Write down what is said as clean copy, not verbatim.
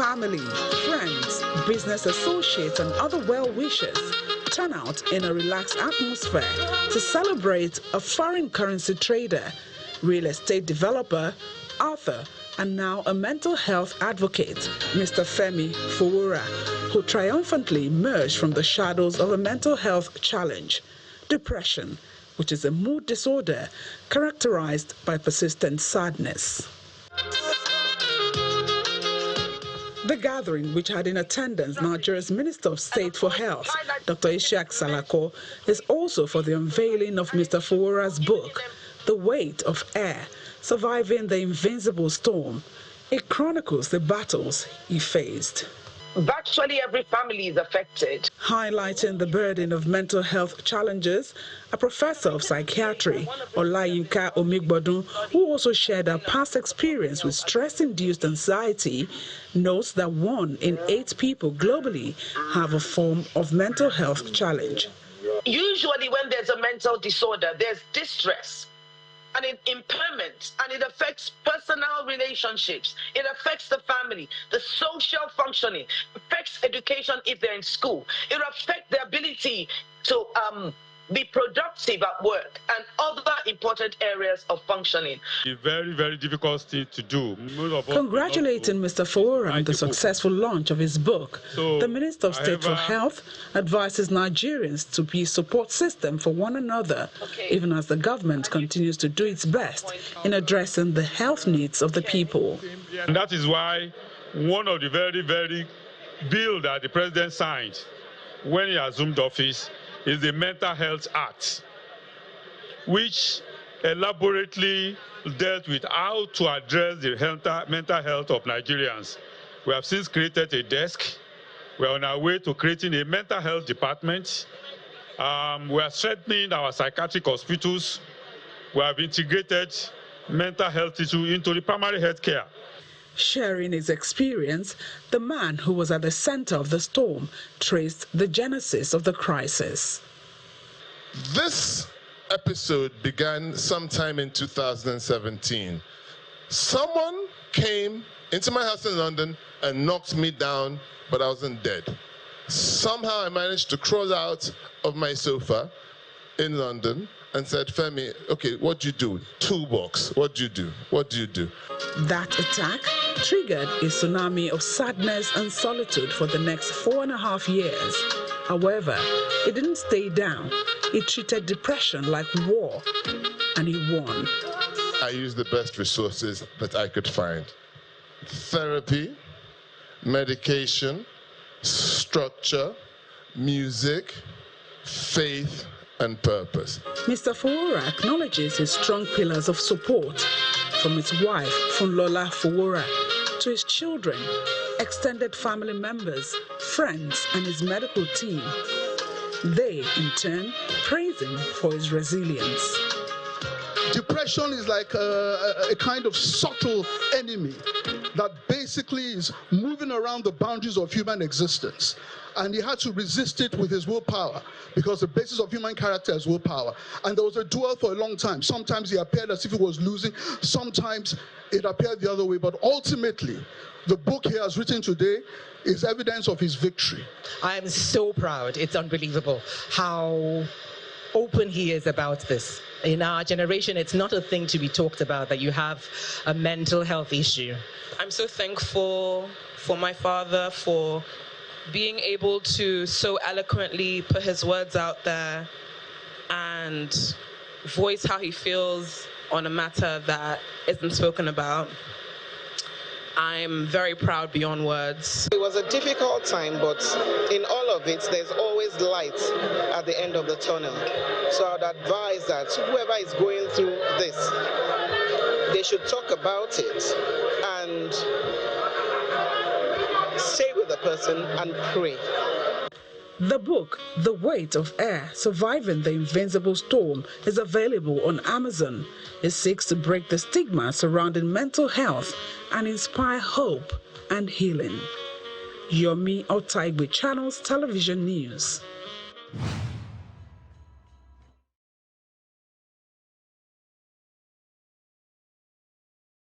family, friends, business associates, and other well-wishers turn out in a relaxed atmosphere to celebrate a foreign currency trader, real estate developer, author, and now a mental health advocate, Mr. Femi Fowora, who triumphantly emerged from the shadows of a mental health challenge, depression, which is a mood disorder characterized by persistent sadness. The gathering, which had in attendance Nigeria's Minister of State for Health, Dr. Ishaq Salako, is also for the unveiling of Mr. Fowora's book, The Weight of Air, Surviving the Invincible Storm. It chronicles the battles he faced. Virtually every family is affected. Highlighting the burden of mental health challenges, a professor of psychiatry, Olayinka Omigbodun, who also shared her past experience with stress-induced anxiety, notes that 1 in 8 people globally have a form of mental health challenge. Usually when there's a mental disorder, there's distress and impairment, and it affects personal relationships, it affects the family, the social functioning, affects education if they're in school, it affects their ability to be productive at work and other important areas of functioning. A very, very difficult thing to do. Congratulating Mr. Fowora on the successful launch of his book, the Minister of State for Health advises Nigerians to be a support system for one another, even as the government continues to do its best in addressing the health needs of the people. And that is why one of the very, very bill that the president signed when he assumed office is the Mental Health Act, which elaborately dealt with how to address the mental health of Nigerians. We have since created a desk. We are on our way to creating a mental health department. We are strengthening our psychiatric hospitals. We have integrated mental health issue into the primary health care. Sharing his experience, the man who was at the center of the storm traced the genesis of the crisis. This episode began sometime in 2017. Someone came into my house in London and knocked me down, but I wasn't dead. Somehow I managed to crawl out of my sofa in London and said, Femi, okay, what do you do? Toolbox, what do you do? What do you do? That attack triggered a tsunami of sadness and solitude for the next 4.5 years. However, it didn't stay down. It treated depression like war, and he won. I used the best resources that I could find. Therapy, medication, structure, music, faith, and purpose. Mr. Fowora acknowledges his strong pillars of support, from his wife, Funlola Fowora, to his children, extended family members, friends, and his medical team. They, in turn, praise him for his resilience. Depression is like a kind of subtle enemy that basically is moving around the boundaries of human existence. And he had to resist it with his willpower, because the basis of human character is willpower. And there was a duel for a long time. Sometimes he appeared as if he was losing. Sometimes it appeared the other way. But ultimately, the book he has written today is evidence of his victory. I am so proud. It's unbelievable how open he is about this. In our generation, it's not a thing to be talked about that you have a mental health issue. I'm so thankful for my father for being able to so eloquently put his words out there and voice how he feels on a matter that isn't spoken about. I'm very proud beyond words. It was a difficult time, but in all of it, there's always light at the end of the tunnel. So I'd advise that whoever is going through this, they should talk about it and stay with the person and pray. The book, The Weight of Air, Surviving the Invincible Storm, is available on Amazon. It seeks to break the stigma surrounding mental health and inspire hope and healing. Yomi Otaigbe Channels Television News.